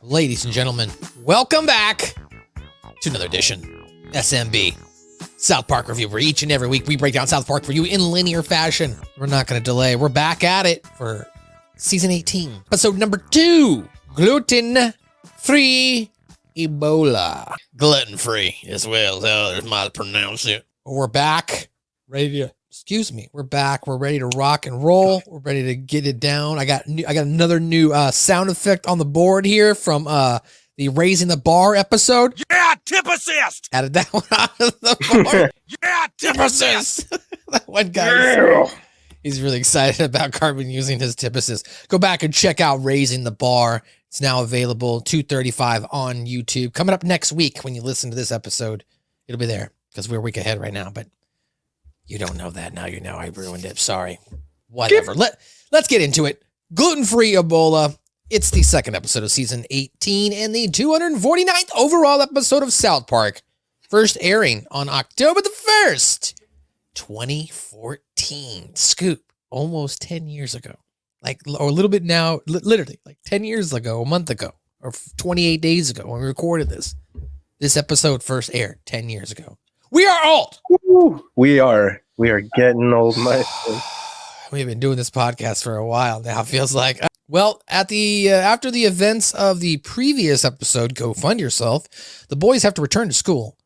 Ladies and gentlemen, welcome back to another edition SMB South Park Review, where each and every week we break down South Park for you in linear fashion. We're not going to delay. We're back at it for season 18, episode number 2, gluten-free Ebola. Gluten-free as well as others might pronounce it. We're back, ready to rock and roll. We're ready to get it down. I got another new sound effect on the board here from the Raising the Bar episode. Yeah, tip assist. Added that one out of the board. Yeah, tip assist. That one guy, he's really excited about Cartman using his tip assist. Go back and check out Raising the Bar. It's now available, $2.35 on YouTube. Coming up next week when you listen to this episode, it'll be there because we're a week ahead right now, but you don't know that. Now you know. I ruined it. Sorry. Whatever. Let's get into it. Gluten-free Ebola. It's the second episode of season 18 and the 249th overall episode of South Park. First airing on October the 1st, 2014. Scoop. Almost 10 years ago. Or a little bit now, literally, 10 years ago, a month ago, or 28 days ago when we recorded this. This episode first aired 10 years ago. We are old. Woo. We are getting old, my friend. We've been doing this podcast for a while now. It feels like. Well, at the after the events of the previous episode, Go Fund Yourself, the boys have to return to school,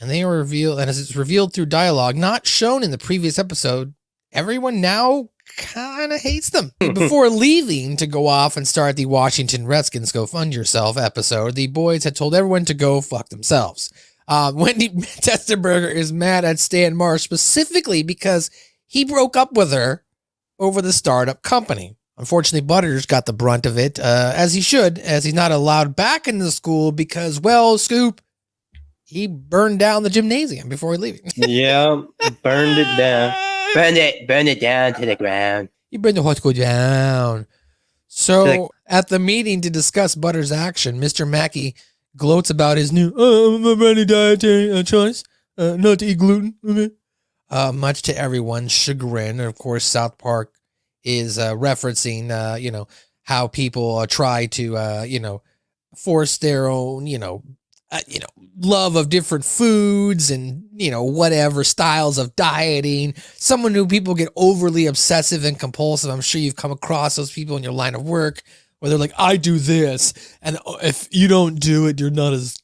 and they are revealed. And as it's revealed through dialogue not shown in the previous episode, everyone now kind of hates them. Before leaving to go off and start the Washington Redskins Go Fund Yourself episode, the boys had told everyone to go fuck themselves. Wendy Testerberger is mad at Stan Marsh specifically because he broke up with her over the startup company. Unfortunately, Butters got the brunt of it, as he should, as he's not allowed back into the school because, well, Scoop, he burned down the gymnasium before leaving. Yeah, burned it down. Burn it down to the ground. He burned the whole school down. So, at the meeting to discuss Butters' action, Mr. Mackey gloats about his new dietary choice, not to eat gluten. Okay. Much to everyone's chagrin. And of course, South Park is referencing, how people try to, force their own, love of different foods and, whatever styles of dieting. Someone who people get overly obsessive and compulsive. I'm sure you've come across those people in your line of work where they're like, I do this, and if you don't do it, you're not as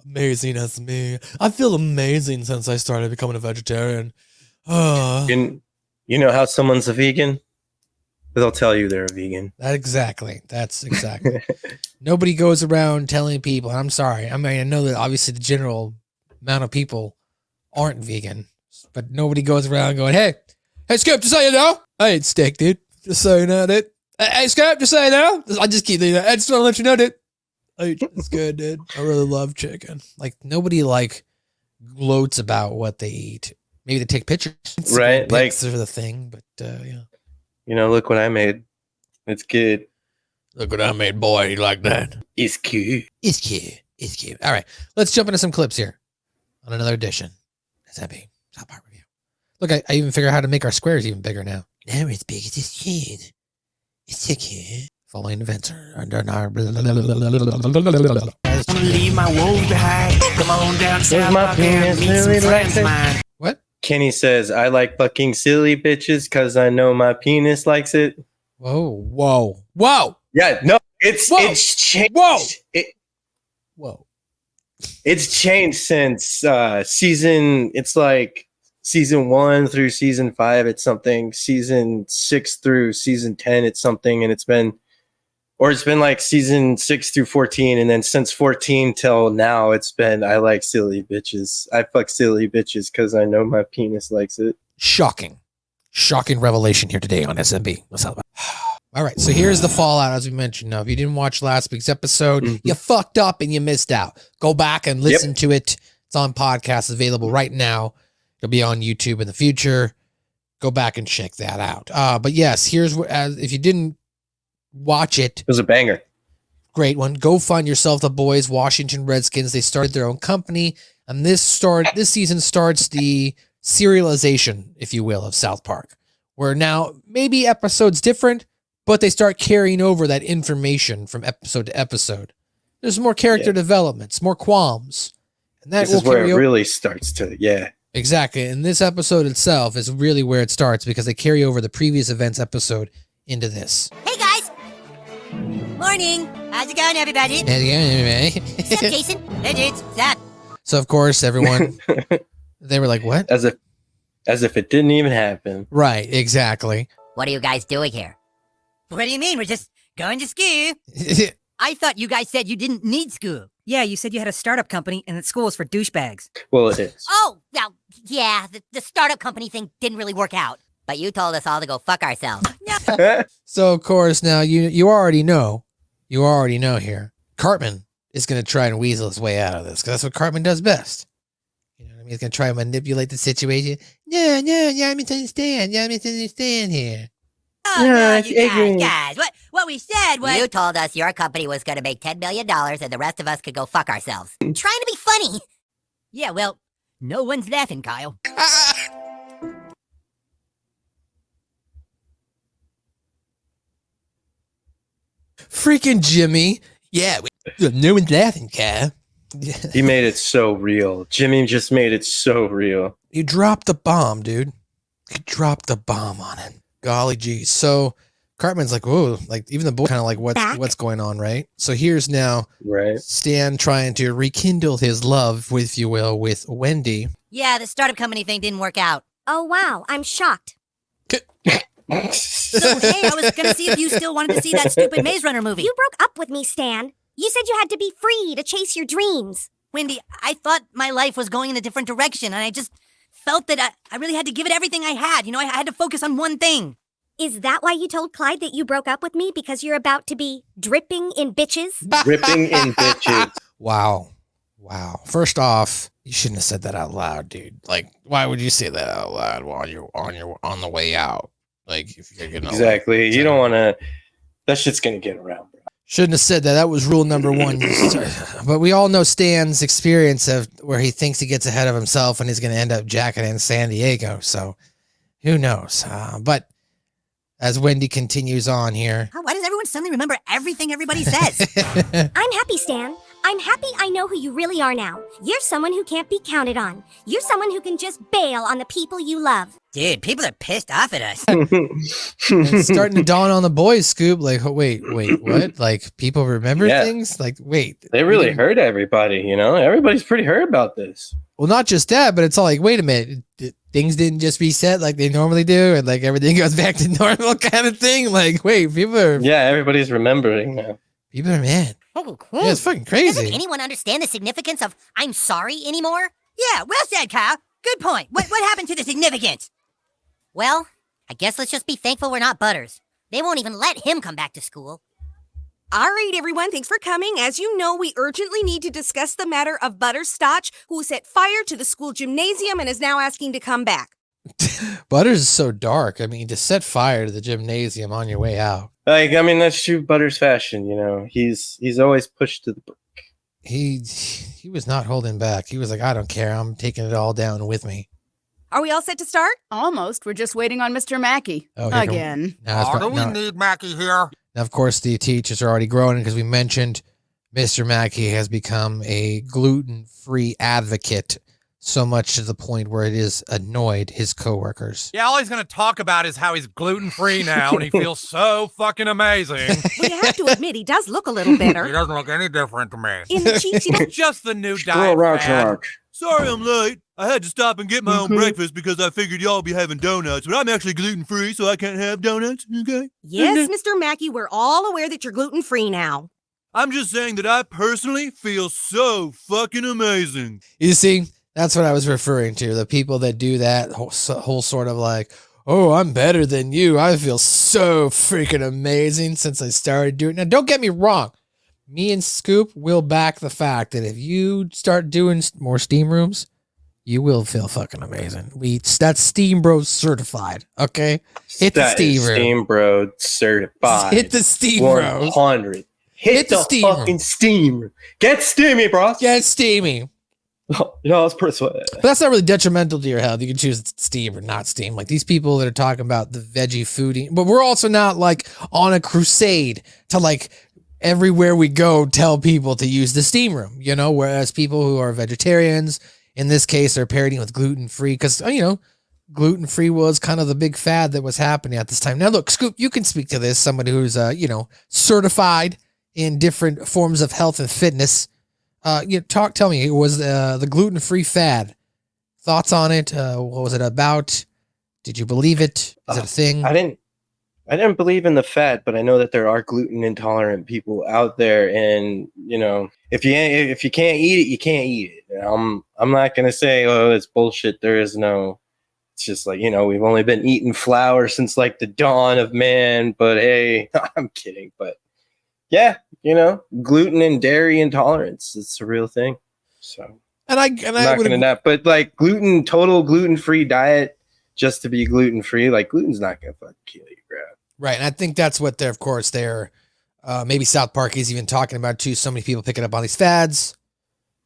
amazing as me. I feel amazing since I started becoming a vegetarian. You know how someone's a vegan? They'll tell you they're a vegan. That's exactly. Nobody goes around telling people, and I'm sorry. I mean, I know that obviously the general amount of people aren't vegan, but nobody goes around going, hey, Skip, just so you know, I ate steak, dude. Just so you know, dude. Hey, Skip, just so you know. I just keep doing that. I just want to let you know, dude. It's good, dude. I really love chicken. Nobody gloats about what they eat. Maybe they take pictures. Right. Pics are the thing, but yeah. Look what I made. It's good. Look what I made, boy. You like that? It's cute. It's cute. All right. Let's jump into some clips here on another edition. SMB South Park Review. Look, I even figured out how to make our squares even bigger now. Now it's big. It's cute. It's so cute. Following events are under our... Leave my woes behind. Come on down to South Park and meet some friends of mine. What? Kenny says, I like fucking silly bitches because I know my penis likes it. Whoa. Yeah, no, it's changed. Whoa. It's changed since season 1 through season 5, it's something. Season 6 through season 10, it's something. And it's been like season 6 through 14. And then since 14 till now, it's been, I like silly bitches. I fuck silly bitches because I know my penis likes it. Shocking revelation here today on SMB. All right. So here's the fallout, as we mentioned. Now, if you didn't watch last week's episode, you fucked up and you missed out. Go back and listen to it. It's on podcast, available right now. It'll be on YouTube in the future. Go back and check that out. But yes, here's what, if you didn't watch it. It was a banger. Great one. Go Find Yourself, the boys, Washington Redskins. They started their own company. And this season starts the serialization, if you will, of South Park. Where now maybe episodes different, but they start carrying over that information from episode to episode. There's more character developments, more qualms. And that This is where it really starts to, Exactly. And this episode itself is really where it starts because they carry over the previous events episode into this. Hey, guys. Morning. How's it going, everybody? What's up, Jason? Hey, dudes. What's up? So, of course, everyone, they were like, what? As if it didn't even happen. Right, exactly. What are you guys doing here? What do you mean? We're just going to school. I thought you guys said you didn't need school. Yeah, you said you had a startup company and that school was for douchebags. Well, it is. Oh, well, yeah, the startup company thing didn't really work out. But you told us all to go fuck ourselves. No. So, of course, now you already know. You already know here. Cartman is going to try and weasel his way out of this because that's what Cartman does best. You know what I mean? He's going to try and manipulate the situation. No, I misunderstand. I misunderstand here. Oh, no, you guys. What we said was... You told us your company was going to make $10 million and the rest of us could go fuck ourselves. Trying to be funny. Yeah, well, no one's laughing, Kyle. Freaking Jimmy. Yeah, no one's laughing, Kyle. He made it so real. Jimmy just made it so real. You dropped the bomb, dude. You dropped the bomb on it. Golly geez. So Cartman's like, whoa, like even the boy kind of like what's going on, right? So here's now Stan trying to rekindle his love, if you will, with Wendy. Yeah, the startup company thing didn't work out. Oh, wow, I'm shocked. So, hey, I was going to see if you still wanted to see that stupid Maze Runner movie. You broke up with me, Stan. You said you had to be free to chase your dreams. Wendy, I thought my life was going in a different direction, and I just felt that I really had to give it everything I had. You know, I had to focus on one thing. Is that why you told Clyde that you broke up with me? Because you're about to be dripping in bitches? Dripping in bitches. Wow. First off, you shouldn't have said that out loud, dude. Like, why would you say that out loud while you're on the way out? Like, if you're gonna exactly, you don't want to. That shit's gonna get around, bro. Shouldn't have said that. That was rule number one. But we all know Stan's experience of where he thinks he gets ahead of himself and he's going to end up jacking in San Diego. So who knows? But as Wendy continues on here. Why does everyone suddenly remember everything everybody says? I'm happy, Stan. I'm happy I know who you really are now. You're someone who can't be counted on. You're someone who can just bail on the people you love. Dude, people are pissed off at us. It's starting to dawn on the boys, Scoop. Like, oh, wait, what? Like, people remember things? Like, wait. They really hurt everybody, you know? Everybody's pretty hurt about this. Well, not just that, but it's all like, wait a minute. Things didn't just reset like they normally do, and like everything goes back to normal kind of thing. Like, wait, people are... Yeah, everybody's remembering now. People are mad. Oh, cool. Yeah, it's fucking crazy. Doesn't anyone understand the significance of I'm sorry anymore? Yeah, well said, Kyle. Good point. What happened to the significance? Well, I guess let's just be thankful we're not Butters. They won't even let him come back to school. All right, everyone, thanks for coming. As you know, we urgently need to discuss the matter of Butterscotch, who set fire to the school gymnasium and is now asking to come back. Butters is so dark. I mean, to set fire to the gymnasium on your way out. Like, I mean, that's true Butters fashion, you know. He's always pushed to the brink. He was not holding back. He was like, I don't care. I'm taking it all down with me. Are we all set to start? Almost. We're just waiting on Mr. Mackey. Oh, again. Do we need Mackey here? Now, of course, the teachers are already growing because we mentioned Mr. Mackey has become a gluten-free advocate, so much to the point where it has annoyed his coworkers. Yeah, all he's going to talk about is how he's gluten-free now, and he feels so fucking amazing. Well, you have to admit, he does look a little better. He doesn't look any different to me. In the cheeks, It's just the new diet fad. Sorry I'm late. I had to stop and get my own breakfast because I figured y'all be having donuts, but I'm actually gluten-free, so I can't have donuts, okay? Yes, Mr. Mackey, we're all aware that you're gluten-free now. I'm just saying that I personally feel so fucking amazing. You see, that's what I was referring to. The people that do that whole sort of like, oh, I'm better than you. I feel so freaking amazing since I started doing it. Now, don't get me wrong. Me and Scoop will back the fact that if you start doing more steam rooms, you will feel fucking amazing. That's Steam Bro certified, okay? Hit the Steam Room. Steam Bro certified. Hit the Steam Bro. 100. Hit the Steam fucking room. Steam Room. Get steamy, bro. Get steamy. That's pretty sweet. But that's not really detrimental to your health. You can choose steam or not steam. Like these people that are talking about the veggie fooding, but we're also not like on a crusade to like everywhere we go tell people to use the steam room, whereas people who are vegetarians, in this case, are parodying with gluten-free because, gluten-free was kind of the big fad that was happening at this time. Now, look, Scoop, you can speak to this, somebody who's, certified in different forms of health and fitness. Tell me, it was the gluten-free fad. Thoughts on it? What was it about? Did you believe it? Is it a thing? I didn't believe in the fad, but I know that there are gluten intolerant people out there, and if you can't eat it, you can't eat it. I'm not gonna say, oh, it's bullshit. There is no. It's just like, we've only been eating flour since like the dawn of man. But hey, I'm kidding. But yeah, gluten and dairy intolerance, it's a real thing. So I'm not gonna not, but like total gluten-free diet just to be gluten-free, like gluten's not gonna fucking kill you, bro. Right, and I think that's what they're maybe South Park is even talking about too. So many people picking up on these fads,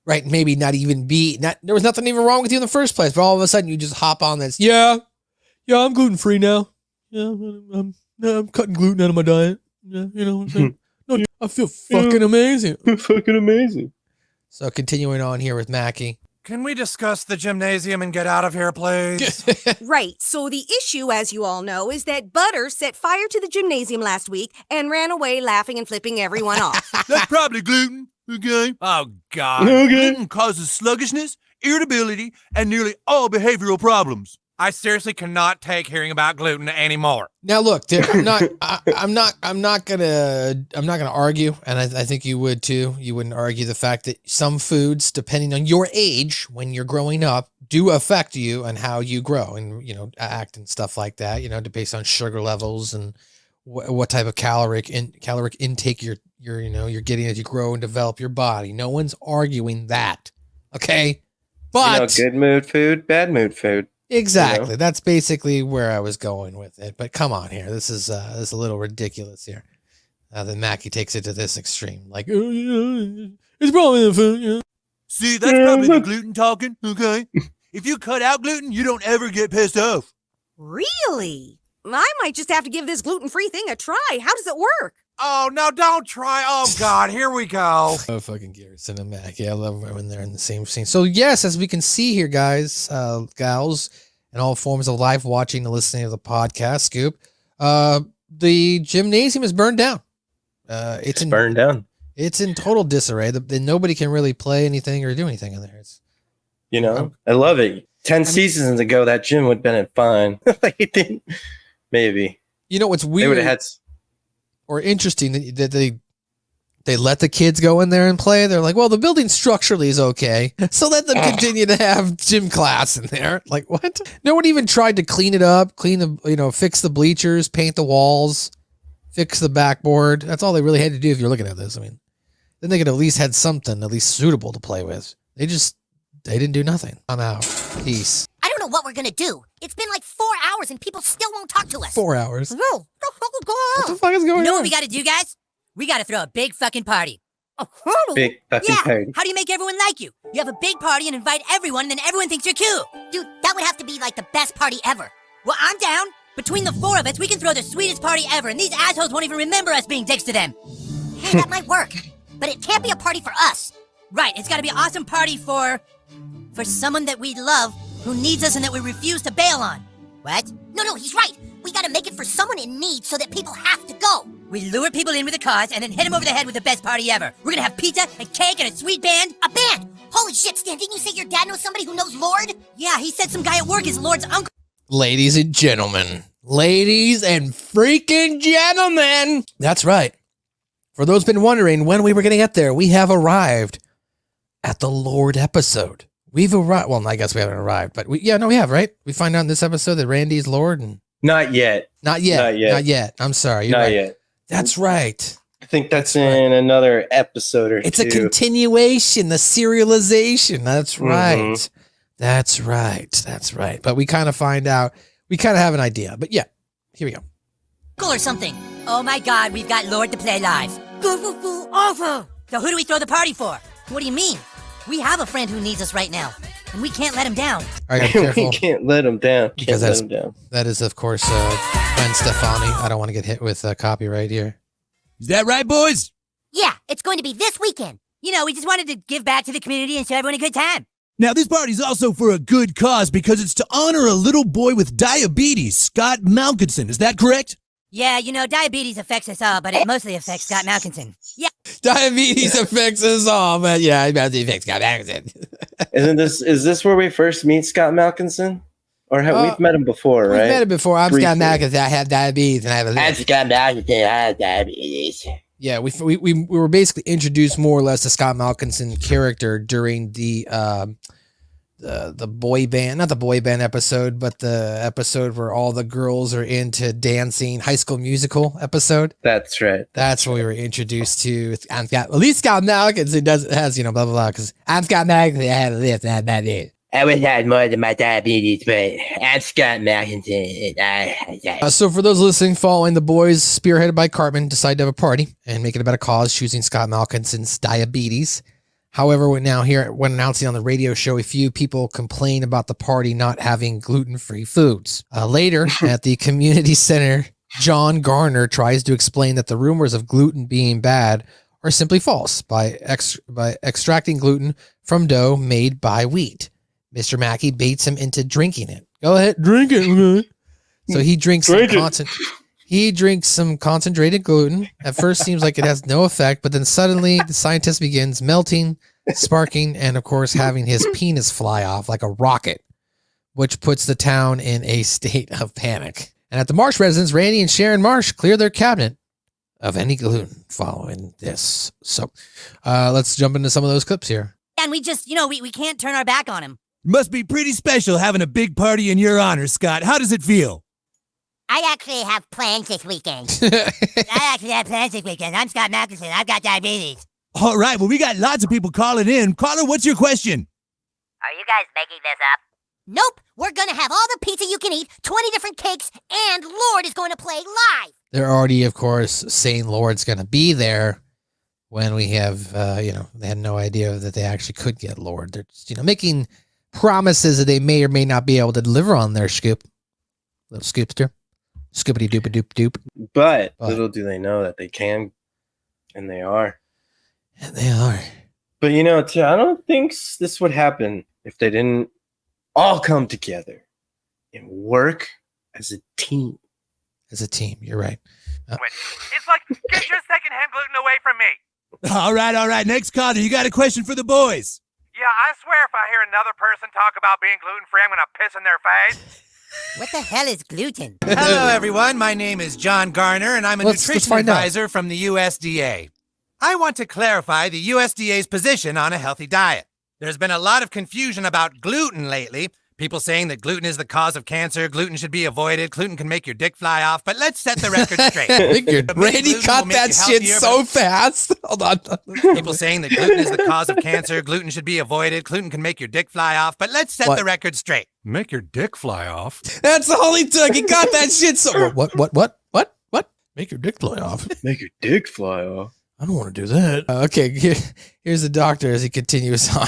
right? Maybe there was nothing even wrong with you in the first place, but all of a sudden you just hop on this. Yeah, I'm gluten-free now. Yeah, I'm cutting gluten out of my diet. Yeah, what I'm saying? No, I feel fucking amazing. Fucking amazing. So continuing on here with Mackie. Can we discuss the gymnasium and get out of here, please? Right. So the issue, as you all know, is that Butter set fire to the gymnasium last week and ran away laughing and flipping everyone off. That's probably gluten, okay? Oh, God. Gluten causes sluggishness, irritability, and nearly all behavioral problems. I seriously cannot take hearing about gluten anymore. Now look, I'm not gonna argue, and I think you would too. You wouldn't argue the fact that some foods, depending on your age when you're growing up, do affect you and how you grow and act and stuff like that. Based on sugar levels and what type of caloric intake you're getting as you grow and develop your body. No one's arguing that. Okay, but good mood food, bad mood food. Exactly. That's basically where I was going with it. But come on here. This is a little ridiculous here. Then Mackie takes it to this extreme. Like, oh, yeah, it's probably the food. Yeah. See, that's probably the gluten talking, okay? If you cut out gluten, you don't ever get pissed off. Really? I might just have to give this gluten-free thing a try. How does it work? Oh, no, don't try. Oh, God, here we go. Oh, fucking Garrison and Mackie. I love when they're in the same scene. So, yes, as we can see here, guys, gals, and all forms of live watching and listening to the podcast, Scoop, the gymnasium is burned down. It's burned down. It's in total disarray. Nobody can really play anything or do anything in there. I love it. 10 seasons ago, that gym would have been fine. Maybe. What's weird? They would have had... Or interesting that they let the kids go in there and play. They're like, well, the building structurally is okay, so let them continue to have gym class in there. Like, what? No one even tried to clean it up, fix the bleachers, paint the walls, fix the backboard. That's all they really had to do if you're looking at this. I mean, then they could at least had something at least suitable to play with. They didn't do nothing. I'm out. Peace. I don't know what we're gonna do. It's been like 4 hours and people still won't talk to us. 4 hours. No. What the fuck is going on? You know what we gotta do, guys? We gotta throw a big fucking party. Big fucking party. How do you make everyone like you? You have a big party and invite everyone, and then everyone thinks you're cute. Dude, that would have to be like the best party ever. Well, I'm down. Between the four of us, we can throw the sweetest party ever, and these assholes won't even remember us being dicks to them. Hey, that might work. But it can't be a party for us. Right, it's gotta be an awesome party for someone that we love who needs us and that we refuse to bail on. What? No, he's right. We gotta make it for someone in need so that people have to go. We lure people in with a cause and then hit them over the head with the best party ever. We're gonna have pizza and cake and a sweet band. A band! Holy shit, Stan, didn't you say your dad knows somebody who knows Lord? Yeah, he said some guy at work is Lord's uncle. Ladies and gentlemen. Ladies and freaking gentlemen. That's right. For those been wondering when we were gonna get there, we have arrived at the Lord episode. We've arrived. Well, I guess we haven't arrived, but we have, right? We find out in this episode that Randy's Lord and Not yet. Not yet. I'm sorry. You're Not right. yet. That's right. I think that's in another episode or It's two. a continuation, the serialization. That's right. Mhm. That's right. But we kind of find out, we kind of have an idea. But yeah, here we go. Or something. Oh my god, we've got Lord to play live. Awful. So who do we throw the party for? What do you mean? We have a friend who needs us right now, and we can't let him down. All right, be careful. We can't let him down. Because that is, of course, Gwen Stefani. I don't want to get hit with copyright here. Is that right, boys? It's going to be this weekend. You know, we just wanted to give back to the community and show everyone a good time. Now, this party's also for a good cause because it's to honor a little boy with diabetes, Scott Malkinson. Is that correct? Yeah, you know, diabetes affects us all, but it mostly affects Scott Malkinson. Yeah. Diabetes affects us all, but yeah, it affects Scott Malkinson. Is this where we first meet Scott Malkinson? Or we've met him before, right? We've met him before. I'm Briefly. Scott Malkinson. I have diabetes, and I have a. I'm Scott Malkinson. I have diabetes. Yeah, we were basically introduced more or less to Scott Malkinson character during the boy band, not the boy band episode, but the episode where all the girls are into dancing, High School Musical episode. That's right. That's what we were introduced to. I'm Scott, at least Scott Malkinson has, you know, blah, blah, blah, because I'm Scott Malkinson, I have this, and I have that. I wish I had more than my diabetes, but I'm Scott Malkinson. So for those listening, following the boys, spearheaded by Cartman, decide to have a party and make it about a cause, choosing Scott Malkinson's diabetes. However, when announcing on the radio show, a few people complain about the party not having gluten-free foods. Later, at the community center, John Garner tries to explain that the rumors of gluten being bad are simply false by extracting gluten from dough made by wheat. Mr. Mackey baits him into drinking it. Go ahead, drink it. Okay. So he drinks some concentrated gluten. At first seems like it has no effect, but then suddenly the scientist begins melting, sparking, and of course having his penis fly off like a rocket, which puts the town in a state of panic. And at the Marsh residence, Randy and Sharon Marsh clear their cabinet of any gluten following this. So let's jump into some of those clips here. And we just, you know, we can't turn our back on him. Must be pretty special having a big party in your honor, Scott. How does it feel? I actually have plans this weekend. I'm Scott Malkinson. I've got diabetes. All right, well, we got lots of people calling in. Caller, what's your question? Are you guys making this up? Nope. We're going to have all the pizza you can eat, 20 different cakes, and Lord is going to play live. They're already, of course, saying Lord's going to be there when we have, they had no idea that they actually could get Lord. They're just, making promises that they may or may not be able to deliver on their scoop. Little scoopster. Scoopity doop a doop doop. But little do they know that they can, and they are. And they are. But too, I don't think this would happen if they didn't all come together and work as a team. As a team, you're right. It's like, get your secondhand gluten away from me. All right. Next caller, you got a question for the boys. Yeah, I swear if I hear another person talk about being gluten-free, I'm going to piss in their face. What the hell is gluten? Hello, everyone. My name is John Garner, and I'm a nutrition advisor from the USDA. I want to clarify the USDA's position on a healthy diet. There's been a lot of confusion about gluten lately. People saying that gluten is the cause of cancer, gluten should be avoided, gluten can make your dick fly off, but let's set the record straight. Randy cut that shit so fast. Hold on. People saying that gluten is the cause of cancer, gluten should be avoided, gluten can make your dick fly off, but let's set the record straight. Make your dick fly off? That's all he took. He got that shit so... What? Make your dick fly off? Make your dick fly off? I don't want to do that. Okay, here's the doctor as he continues on.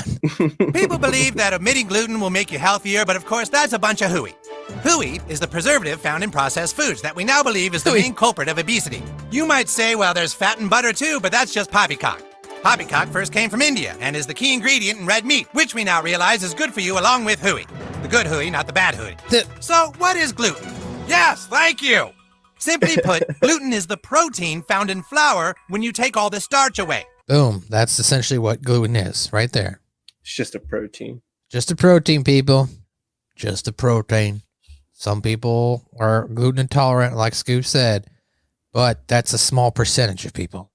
People believe that omitting gluten will make you healthier, but of course that's a bunch of hooey. Hooey is the preservative found in processed foods that we now believe is the main culprit of obesity. You might say, well, there's fat and butter too, but that's just poppycock. Poppycock first came from India and is the key ingredient in red meat, which we now realize is good for you along with hooey. The good hooey, not the bad hooey. So what is gluten? Yes, thank you. Simply put, gluten is the protein found in flour when you take all the starch away. Boom. That's essentially what gluten is right there. It's just a protein. Just a protein, people. Just a protein. Some people are gluten intolerant, like Scoop said, but that's a small percentage of people.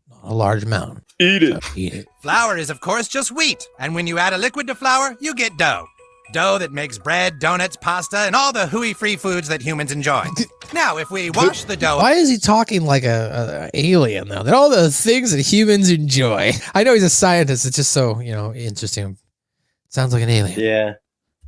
Not a large amount. Eat it. Eat it. Flour is, of course, just wheat. And when you add a liquid to flour, you get dough. Dough that makes bread, donuts, pasta, and all the hooey-free foods that humans enjoy. Now, if we wash the dough... Why is he talking like a alien, though? That all the things that humans enjoy. I know he's a scientist. It's just so, interesting. Sounds like an alien. Yeah.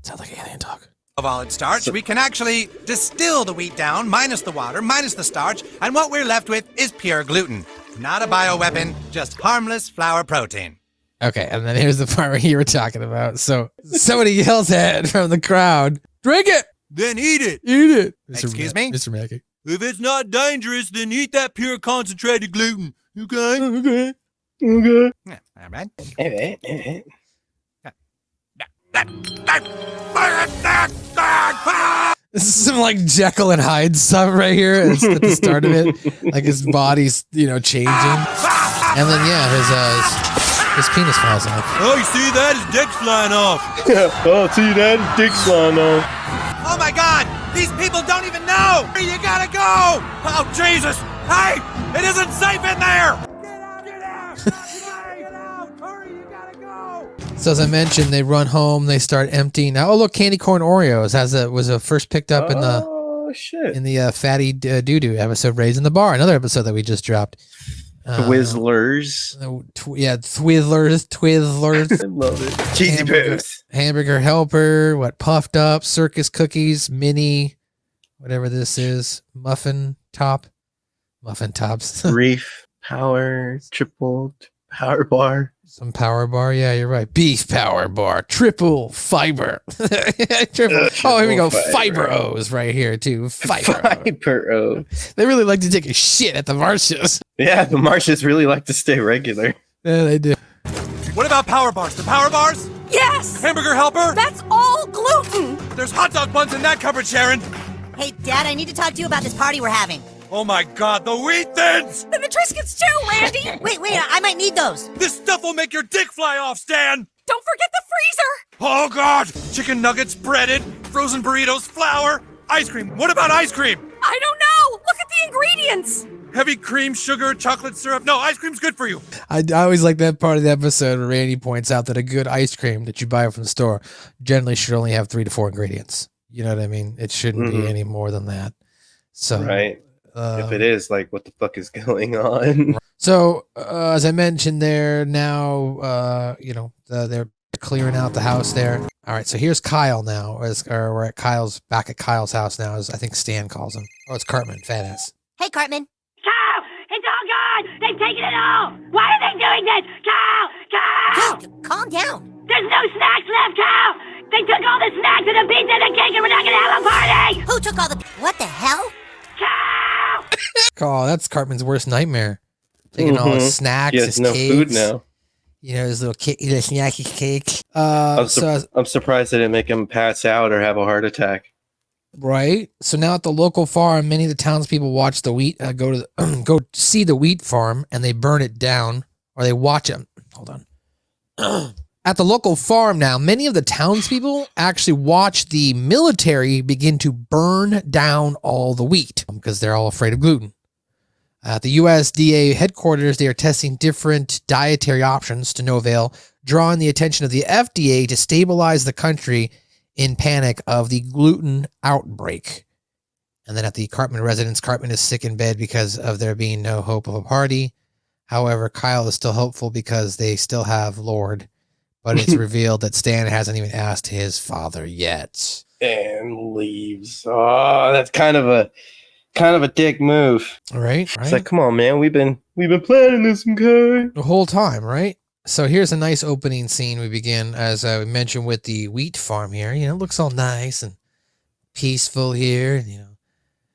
Sounds like alien talk. Of all its starch, we can actually distill the wheat down, minus the water, minus the starch, and what we're left with is pure gluten. Not a bioweapon, just harmless flour protein. Okay, and then here's the part where you were talking about. So somebody yells at from the crowd, drink it! Then eat it! Eat it! Excuse me? Mr. Mackey. If it's not dangerous, then eat that pure concentrated gluten. Okay? Okay. Okay. Yeah, all right. This is some like Jekyll and Hyde stuff right here at the start of it. Like his body's, changing. And then, his penis flies off. Oh, you see that? His dick's flying off. Oh, see that? Dick's flying off. Oh my God! These people don't even know! You gotta go! Oh Jesus! Hey! It isn't safe in there! Get out! Hurry, you gotta go! So as I mentioned, they run home, they start emptying. Oh look, candy corn Oreos was first picked up in the Fatty Doo-Doo episode, Raising the Bar, another episode that we just dropped. Twizzlers. Twizzlers. I love it. Cheesy Poos. Hamburger Helper, Puffed Up, Circus Cookies, Mini, whatever this is, Muffin Tops. Reef, Power, Triple, Power Bar. Some Power Bar, yeah, you're right. Beef Power Bar, Triple Fiber. Triple. Oh, here we go. Fiber O's right here too. Fiber O's. They really like to take a shit at the Marshes. Yeah, the Marshes really like to stay regular. Yeah, they do. What about Power Bars? The Power Bars? Yes! Hamburger Helper? That's all gluten! There's hot dog buns in that cupboard, Sharon! Hey, Dad, I need to talk to you about this party we're having. Oh my God, the wheat thins! The Triscuits too, Randy! Wait, I might need those. This stuff will make your dick fly off, Stan! Don't forget the freezer! Oh God! Chicken nuggets, breaded, frozen burritos, flour, ice cream. What about ice cream? I don't know! Look at the ingredients! Heavy cream, sugar, chocolate syrup. No, ice cream's good for you. I always like that part of the episode where Randy points out that a good ice cream that you buy from the store generally should only have 3 to 4 ingredients. You know what I mean? It shouldn't be any more than that. So right. If it is, what the fuck is going on? So, as I mentioned there, now, they're clearing out the house there. All right, so here's Kyle now. We're at back at Kyle's house now, as I think Stan calls him. Oh, it's Cartman, fat ass. Hey, Cartman. Kyle, it's all gone! They've taken it all! Why are they doing this? Kyle! Dude, calm down. There's no snacks left, Kyle! They took all the snacks and the pizza and the cake and we're not gonna have a party! Who took all the... What the hell? Kyle! Oh, that's Cartman's worst nightmare. Taking all his snacks, his no cakes. Food now. His little snacky cake. I'm surprised they didn't make him pass out or have a heart attack. Right. So now at the local farm, many of the townspeople watch the wheat, go see the wheat farm, and they burn it down, or they watch it. Hold on. At the local farm now, many of the townspeople actually watch the military begin to burn down all the wheat because they're all afraid of gluten. At the USDA headquarters, they are testing different dietary options to no avail, drawing the attention of the FDA to stabilize the country in panic of the gluten outbreak. And then at the Cartman residence, Cartman is sick in bed because of there being no hope of a party. However, Kyle is still hopeful because they still have Lord, but it's revealed that Stan hasn't even asked his father yet. And leaves. Oh, that's kind of a dick move. Right? It's like, come on, man, we've been planning this, okay? The whole time, right? So here's a nice opening scene. We begin, as I mentioned, with the wheat farm here. It looks all nice and peaceful here.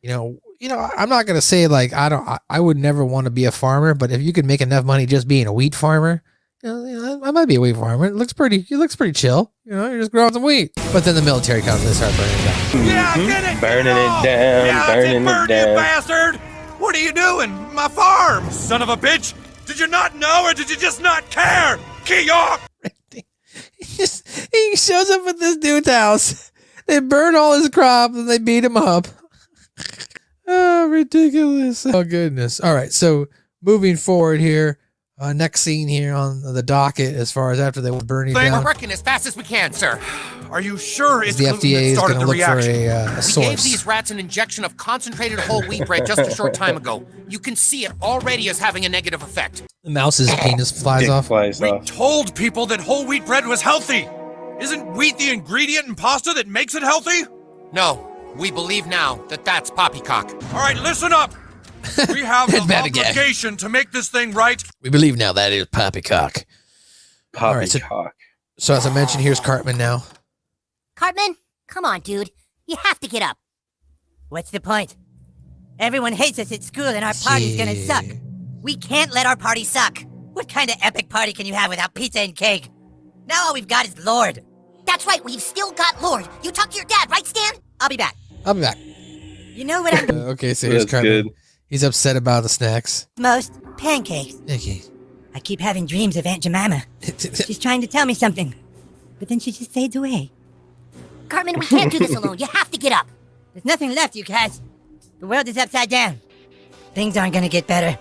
I'm not gonna say I would never want to be a farmer, but if you could make enough money just being a wheat farmer, I might be a wheat farmer. It looks pretty chill. You're just growing some wheat. But then the military comes and they start burning it down. Yeah, get it! Burning it down, yeah, burning burn, it down. You bastard! What are you doing? My farm, son of a bitch! Did you not know, or did you just not care? Keyok! He shows up at this dude's house. They burn all his crops and they beat him up. Oh, ridiculous. Oh, goodness. All right, so moving forward here. Next scene here on the docket, as far as after they were burning down. We're working as fast as we can, sir. Are you sure it's The gluten FDA that is started going to the look reaction? for a We source. gave these rats an injection of concentrated whole wheat bread just a short time ago. You can see it already is having a negative effect. The mouse's penis flies Dick off. flies We off. told people that whole wheat bread was healthy. Isn't wheat the ingredient in pasta that makes it healthy? No, we believe now that that's poppycock. All right, listen up. We have It's an bad again. obligation to make this thing right. We believe now that is poppycock. Poppycock. So as I mentioned, here's Cartman now. Cartman, come on, dude. You have to get up. What's the point? Everyone hates us at school and our party's gonna suck. We can't let our party suck. What kind of epic party can you have without pizza and cake? Now all we've got is Lord. That's right, we've still got Lord. You talked to your dad, right, Stan? I'll be back. I'll be back. You know what I'm Okay, so here's That's Cartman. good. He's upset about the snacks. most? Pancakes. Okay. I keep having dreams of Aunt Jemima. She's trying to tell me something, but then she just fades away. Cartman, we can't do this alone. You have to get up. There's nothing left, you guys. The world is upside down. Things aren't gonna get better.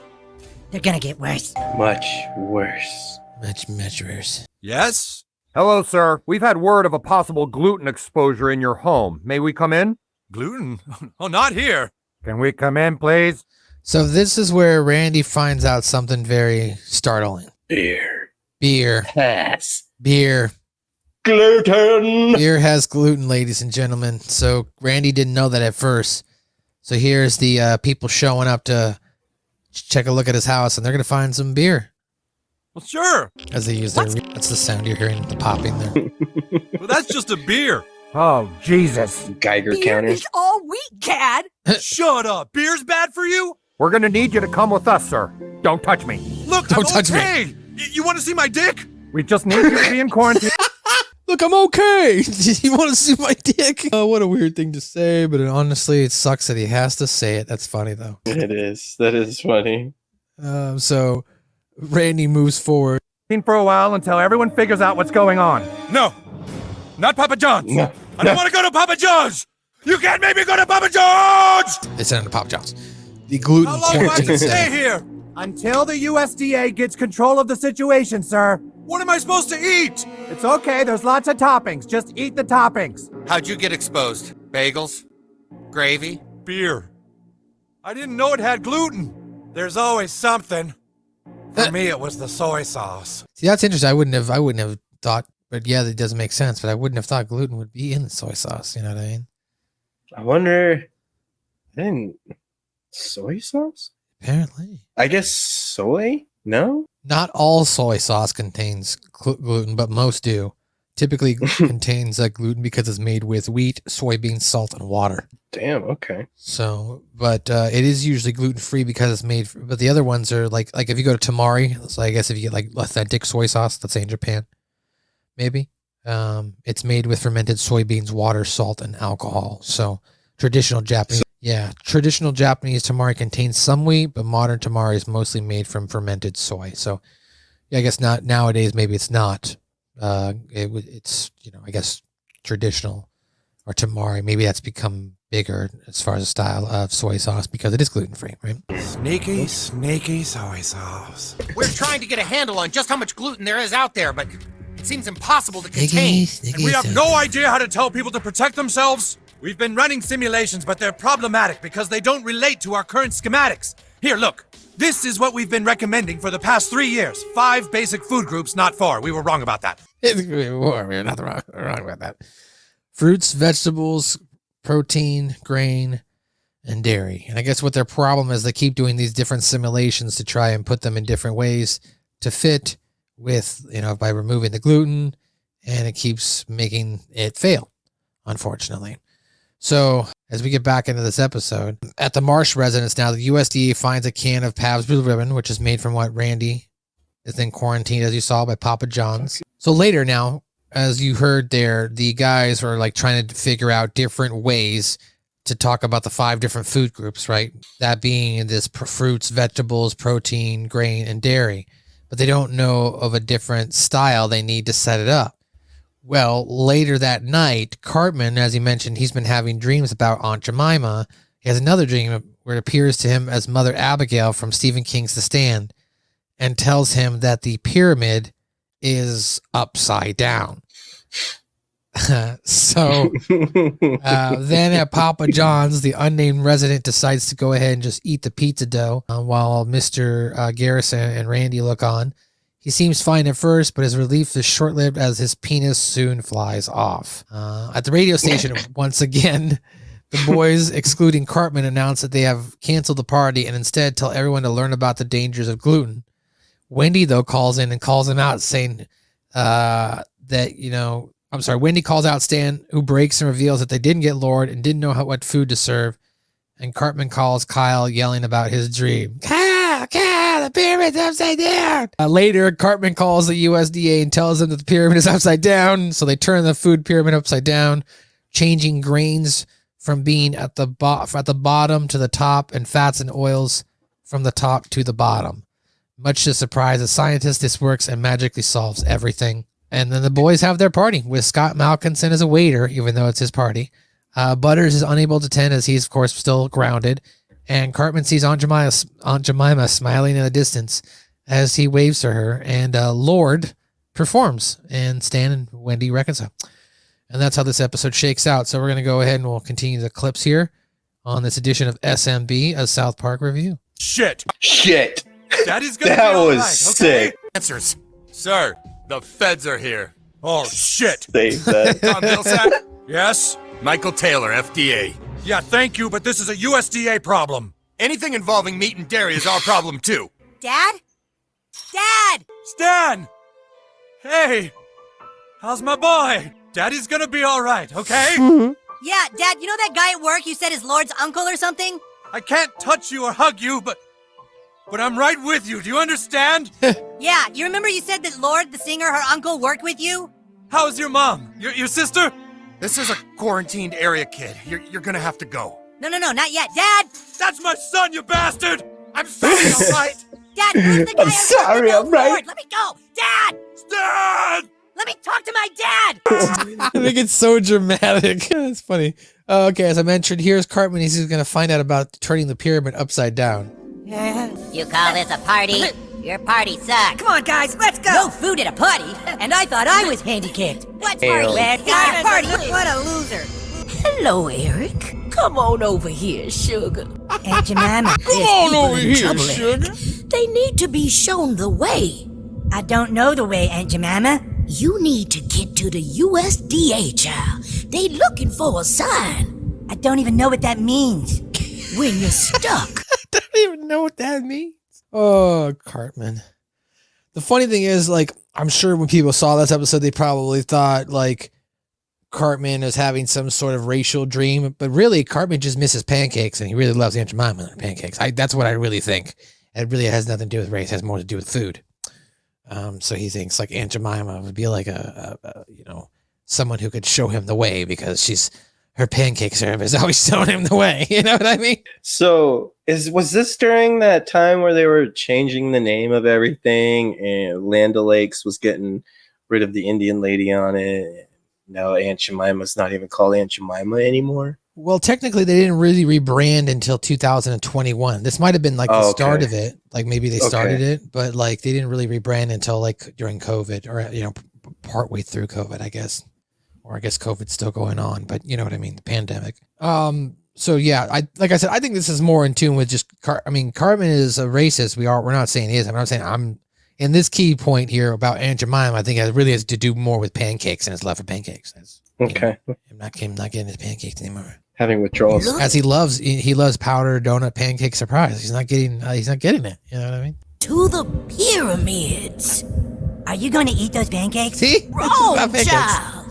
They're gonna get worse. Much worse. Much worse. Yes? Hello, sir. We've had word of a possible gluten exposure in your home. May we come in? Gluten? Oh, not here. Can we come in, please? So this is where Randy finds out something very startling. Beer. Beer. Yes. Beer. Gluten. Beer has gluten, ladies and gentlemen. So Randy didn't know that at first. So here's the people showing up to check a look at his house, and they're going to find some beer. Well, sure. As they use their... That's the sound you're hearing, the popping there. Well, that's just a beer. Oh, Jesus. Geiger counter. Beer is all wheat, Dad. Shut up. Beer's bad for you? We're gonna need you to come with us, sir. Don't touch me. Look, Don't I'm touch me. okay. You want to see my dick? We just need you to be in quarantine. Look, I'm okay. You want to see my dick? What a weird thing to say, but honestly, it sucks that he has to say it. That's funny, though. It is. That is funny. So Randy moves forward. For a while until everyone figures out what's going on. No. Not Papa John's. No. I don't want to go to Papa John's. You can't make me go to Papa John's. They sent him to Pop John's. The gluten How long do I have quarantine to stay center. here? Until the USDA gets control of the situation, sir. What am I supposed to eat? It's okay, there's lots of toppings. Just eat the toppings. How'd you get exposed? Bagels? Gravy? Beer. I didn't know it had gluten. There's always something. For me, it was the soy sauce. See, that's interesting. I wouldn't have thought, but yeah, that doesn't make sense. But I wouldn't have thought gluten would be in the soy sauce. You know what I mean? I wonder. Soy sauce? Apparently. I guess soy? No? Not all soy sauce contains gluten, but most do. Typically contains gluten because it's made with wheat, soybeans, salt, and water. Damn, okay. So, but it is usually gluten-free because it's made, but the other ones are like if you go to Tamari, so I guess if you get like authentic soy sauce, let's say in Japan, maybe, it's made with fermented soybeans, water, salt, and alcohol. So traditional Japanese Tamari contains some wheat, but modern Tamari is mostly made from fermented soy. So yeah, I guess not nowadays, maybe it's not. It's, I guess traditional or Tamari, maybe that's become bigger as far as the style of soy sauce because it is gluten-free, right? Sneaky soy sauce. We're trying to get a handle on just how much gluten there is out there, but it seems impossible to contain. And we have no idea how to tell people to protect themselves. We've been running simulations, but they're problematic because they don't relate to our current schematics. Here, look. This is what we've been recommending for the past 3 years. 5 basic food groups, not 4. We were wrong about that. We're not wrong about that. Fruits, vegetables, protein, grain, and dairy. And I guess what their problem is, they keep doing these different simulations to try and put them in different ways to fit with, by removing the gluten, and it keeps making it fail, unfortunately. So as we get back into this episode, at the Marsh residence now, the USDA finds a can of Pabst Blue Ribbon, which is made from what Randy is then quarantined, as you saw, by Papa John's. So later now, as you heard there, the guys are like trying to figure out different ways to talk about the 5 different food groups, right? That being this fruits, vegetables, protein, grain, and dairy. But they don't know of a different style they need to set it up. Well, later that night, Cartman, as he mentioned, he's been having dreams about Aunt Jemima. He has another dream where it appears to him as Mother Abigail from Stephen King's The Stand and tells him that the pyramid is upside down. So then at Papa John's, the unnamed resident decides to go ahead and just eat the pizza dough while Mr. Garrison and Randy look on. He seems fine at first, but his relief is short-lived as his penis soon flies off. At the radio station, once again, the boys, excluding Cartman, announce that they have canceled the party and instead tell everyone to learn about the dangers of gluten. Wendy, though, calls in and calls him out, saying Wendy calls out Stan, who breaks and reveals that they didn't get Lord and didn't know what food to serve. And Cartman calls Kyle, yelling about his dream. Kyle, the pyramid's upside down. Later, Cartman calls the USDA and tells them that the pyramid is upside down. So they turn the food pyramid upside down, changing grains from being at the bottom to the top and fats and oils from the top to the bottom. Much to the surprise of scientists, this works and magically solves everything. And then the boys have their party with Scott Malkinson as a waiter, even though it's his party. Butters is unable to attend as he's, of course, still grounded. And Cartman sees Aunt Jemima smiling in the distance as he waves to her. And Lord performs, and Stan and Wendy reconcile. And that's how this episode shakes out. So we're going to go ahead and we'll continue the clips here on this edition of SMB, a South Park review. Shit. Daddy's gonna That be all was right, sick. okay? Answers. Sir, the feds are here. Oh, shit. Save that. Tom Vilsack? Yes? Michael Taylor, FDA. Yeah, thank you, but this is a USDA problem. Anything involving meat and dairy is our problem, too. Dad? Dad! Stan! Hey! How's my boy? Daddy's gonna be all right, okay? Yeah, Dad, you know that guy at work you said is Lord's uncle or something? I can't touch you or hug you, but I'm right with you. Do you understand? Yeah, you remember you said that Lord, the singer, her uncle, worked with you? How's your mom? Your sister? This is a quarantined area, kid. You're gonna have to go. No, not yet. Dad! That's my son, you bastard! I'm sorry, all right? Dad, who's the guy I'm sorry, I'm right. Lord, let me go! Dad! Stan! Let me talk to my dad! I think it's so dramatic. It's funny. Okay, as I mentioned, here's Cartman. He's going to find out about turning the pyramid upside down. You call this a party? Your party sucks. Come on, guys, let's go. No food at a party? And I thought I was handicapped. What's party? Bad guy party? What a loser. Hello, Eric. Come on over here, sugar. Aunt Jemima. Come on over here, sugar. They need to be shown the way. I don't know the way, Aunt Jemima. You need to get to the USDA, child. They looking for a sign. I don't even know what that means. When you're stuck. I don't even know what that means. Oh, Cartman. The funny thing is, like, I'm sure when people saw this episode, they probably thought, like, Cartman is having some sort of racial dream. But really, Cartman just misses pancakes, and he really loves Aunt Jemima and her pancakes. That's what I really think. It really has nothing to do with race. It has more to do with food. So he thinks like Aunt Jemima would be like a someone who could show him the way because her pancake service always showing him the way. You know what I mean? So was this during that time where they were changing the name of everything and Land O'Lakes was getting rid of the Indian lady on it? Now Aunt Jemima's not even called Aunt Jemima anymore. Well, technically, they didn't really rebrand until 2021. This might have been like the start of it. Like maybe they started it, but like they didn't really rebrand until like during COVID or, partway through COVID, I guess. Or I guess COVID's still going on, but you know what I mean? The pandemic. So yeah, like I said, I think this is more in tune with just, Cartman is a racist. We're not saying he is. I'm not saying I'm in this key point here about Aunt Jemima. I think it really has to do more with pancakes and his love for pancakes. Okay. I'm not getting his pancakes anymore. Having withdrawals. As he loves powder donut pancake surprise. He's not getting it. You know what I mean? To the pyramids. Are you going to eat those pancakes? See? Wrong, child.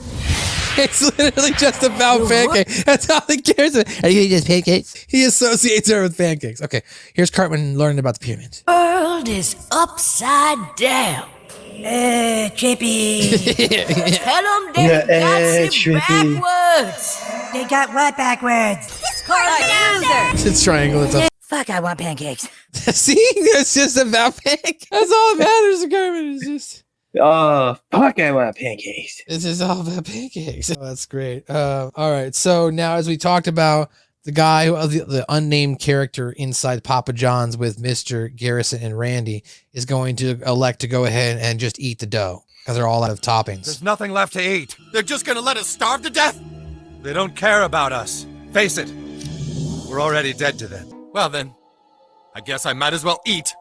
It's literally just about pancakes. That's all he cares about. Are you eating pancakes? He associates her with pancakes. Okay, here's Cartman learning about the pyramids. World is upside down. Trippy. Tell them they got it backwards. They got what backwards? This Cart's a loser. It's triangle. It's up. Fuck, I want pancakes. See? It's just about pancakes. That's all that matters to Cartman. It's just... Oh, fuck, I want pancakes. This is all about pancakes. Oh, that's great. All right. So now, as we talked about, the guy, the unnamed character inside Papa John's with Mr. Garrison and Randy is going to elect to go ahead and just eat the dough because they're all out of toppings. There's nothing left to eat. They're just gonna let us starve to death? They don't care about us. Face it. We're already dead to them. Well then, I guess I might as well eat.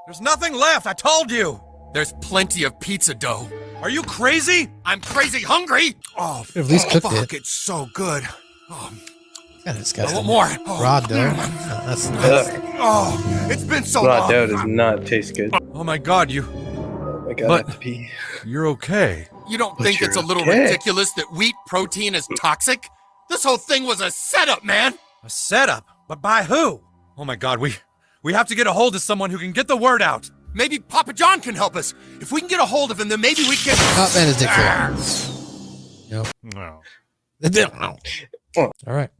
There's nothing left, I told you. There's plenty of pizza dough. Are you crazy? I'm crazy hungry. Oh, at least cooked fuck, it. It's so good. Kind of disgusting. I want more. Raw dough. That's Oh, it's been so Raw long. dough does not taste good. Oh my God, Oh my God, But- I have to pee. you're okay. You don't But think it's a you're little okay. ridiculous that wheat protein is toxic? This whole thing was a setup, man. A setup? But by who? Oh my God, we We have to get a hold of someone who can get the word out. Maybe Papa John can help us. If we can get a hold of him, then maybe we can... Oh, and his dick fell out. Yep. All right.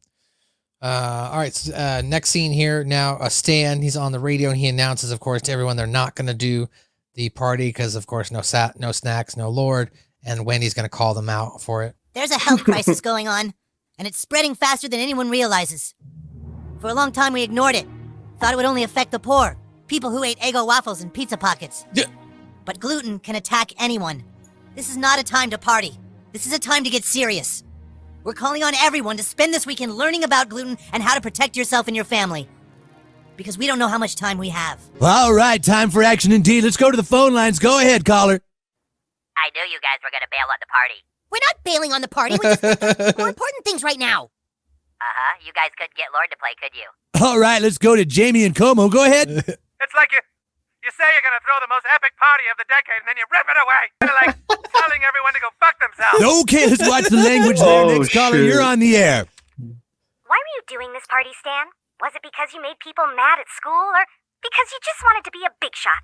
All right. So, next scene here. Now, Stan, he's on the radio, and he announces, of course, to everyone they're not going to do the party because, of course, no snacks, no Lord, and Wendy's going to call them out for it. There's a health crisis going on, and it's spreading faster than anyone realizes. For a long time, we ignored it. Thought it would only affect the poor, people who ate Eggo waffles and pizza pockets. Yeah. But gluten can attack anyone. This is not a time to party. This is a time to get serious. We're calling on everyone to spend this weekend learning about gluten and how to protect yourself and your family. Because we don't know how much time we have. All right, time for action indeed. Let's go to the phone lines. Go ahead, caller. I knew you guys were gonna bail on the party. We're not bailing on the party. We're just thinking more important things right now. Uh-huh. You guys couldn't get Lord to play, could you? All right, let's go to Jamie and Como. Go ahead. It's like you say you're gonna throw the most epic party of the decade, and then you rip it away. You're like telling everyone to go fuck themselves. Okay, let's watch the language there. Next caller, you're on the air. Why were you doing this party, Stan? Was it because you made people mad at school, or because you just wanted to be a big shot?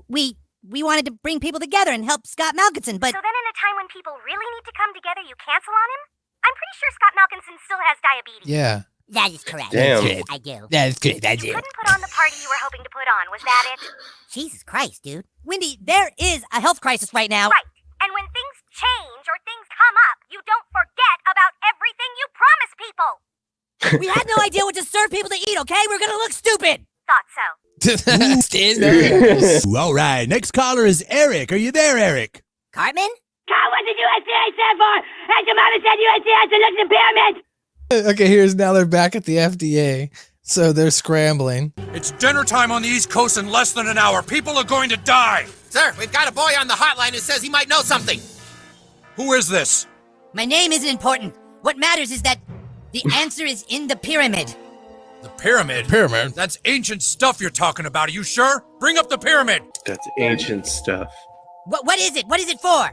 We wanted to bring people together and help Scott Malkinson, but... So then in a time when people really need to come together, you cancel on him? I'm pretty sure Scott Malkinson still has diabetes. Yeah. That is correct. Damn. I do. That is good. You couldn't put on the party you were hoping to put on, was that it? Jesus Christ, dude. Wendy, there is a health crisis right now. Right. And when things change or things come up, you don't forget about everything you promise people. We had no idea what to serve people to eat, okay? We're gonna look stupid. Thought so. Stan there. All right, next caller is Eric. Are you there, Eric? Cartman? What did USDA stand for? And your mama said USDA has to look at the pyramid. Okay, now they're back at the FDA, so they're scrambling. It's dinner time on the East Coast in less than an hour. People are going to die. Sir, we've got a boy on the hotline who says he might know something. Who is this? My name isn't important. What matters is that the answer is in the pyramid. The pyramid? Pyramid? That's ancient stuff you're talking about. Are you sure? Bring up the pyramid. That's ancient stuff. What is it? What is it for?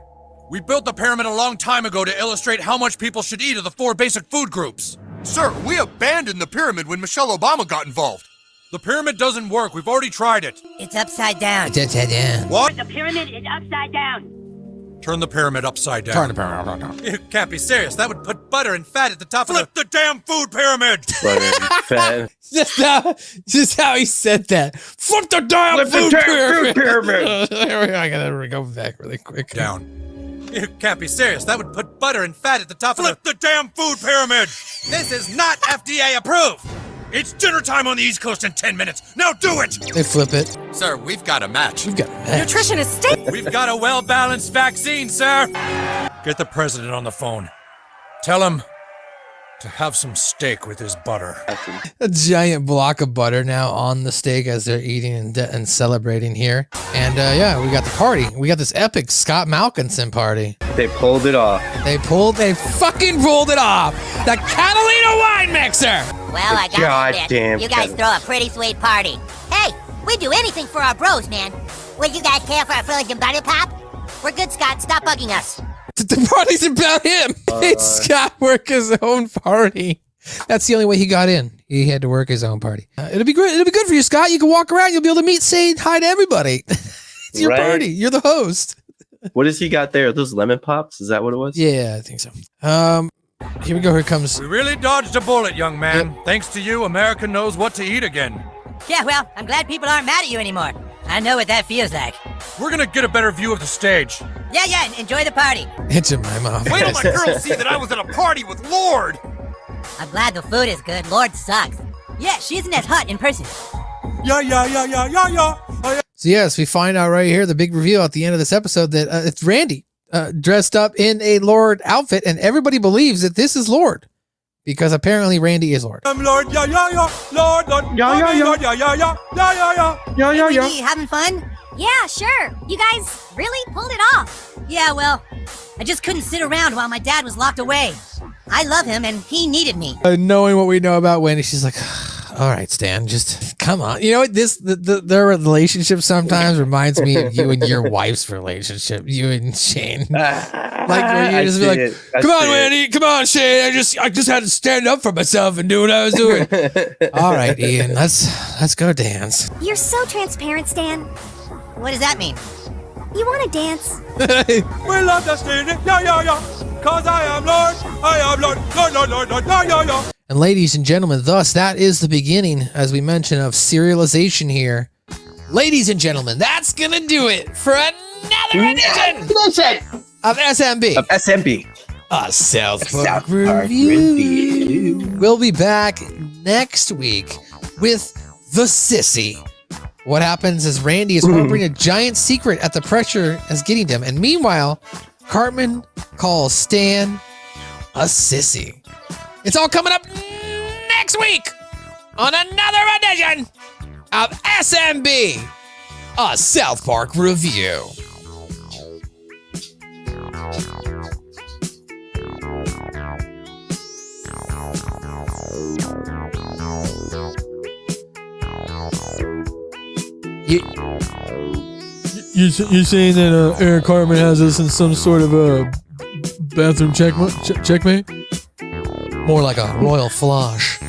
We built the pyramid a long time ago to illustrate how much people should eat of the 4 basic food groups. Sir, we abandoned the pyramid when Michelle Obama got involved. The pyramid doesn't work. We've already tried it. It's upside down. It's upside down. What? The pyramid is upside down. Turn the pyramid upside down. Turn the pyramid down. You can't be serious. That would put butter and fat at the top of the damn food pyramid. Butter and fat. Just how he said that. Flip the damn food pyramid. I gotta go back really quick. Down. You can't be serious. That would put butter and fat at the top of the damn food pyramid. This is not FDA approved. It's dinner time on the East Coast in 10 minutes. Now do it. They flip it. Sir, we've got a match. We've got that. Nutrition is state. We've got a well-balanced vaccine, sir. Get the president on the phone. Tell him to have some steak with his butter. A giant block of butter now on the steak as they're eating and celebrating here. And yeah, we got the party. We got this epic Scott Malkinson party. They pulled it off. They fucking pulled it off. The Catalina wine mixer. Well, I got God to admit, damn you guys Kevin. throw a pretty sweet party. Hey, we'd do anything for our bros, man. Would you guys care for a Frozen Butter Pop? We're good, Scott. Stop bugging us. The party's about him. It's Scott work his own party. That's the only way he got in. He had to work his own party. It'll be great. It'll be good for you, Scott. You can walk around. You'll be able to say hi to everybody. It's your Right. party. You're the host. What has he got there? Those lemon pops? Is that what it was? Yeah, I think so. Here we go. Here comes. We really dodged a bullet, young man. Thanks to you, America knows what to eat again. Yeah, well, I'm glad people aren't mad at you anymore. I know what that feels like. We're gonna get a better view of the stage. Yeah, enjoy the party. It's in my mouth. Wait till my girls see that I was at a party with Lord. I'm glad the food is good. Lord sucks. Yeah, she isn't as hot in person. Yeah. So yes, we find out right here the big reveal at the end of this episode that it's Randy dressed up in a Lord outfit, and everybody believes that this is Lord because apparently Randy is Lord. I'm Lord, Lord, Hey, you having fun? Yeah, sure. You guys really pulled it off. Yeah, well, I just couldn't sit around while my dad was locked away. I love him, and he needed me. Knowing what we know about Wendy, she's like, All right, Stan, just come on. You know what? Their relationship sometimes reminds me of you and your wife's relationship. You and Shane. Like where you just be like, come on, Randy, come on, Shane. I just had to stand up for myself and do what I was doing. All right, Ian, let's go dance. You're so transparent, Stan. What does that mean? You want to dance? We love the Stan. Yeah. Cause I am Lord, Lord, yeah. And ladies and gentlemen, thus that is the beginning, as we mentioned, of serialization here. Ladies and gentlemen, that's gonna do it for another edition of SMB. A South Park review. We'll be back next week with the Sissy. What happens is Randy is harboring a giant secret at the pressure is getting him, and meanwhile, Cartman calls Stan a sissy. It's all coming up next week on another edition of SMB, a South Park review. You're saying that Eric Cartman has us in some sort of a bathroom checkmate? More like a royal flush.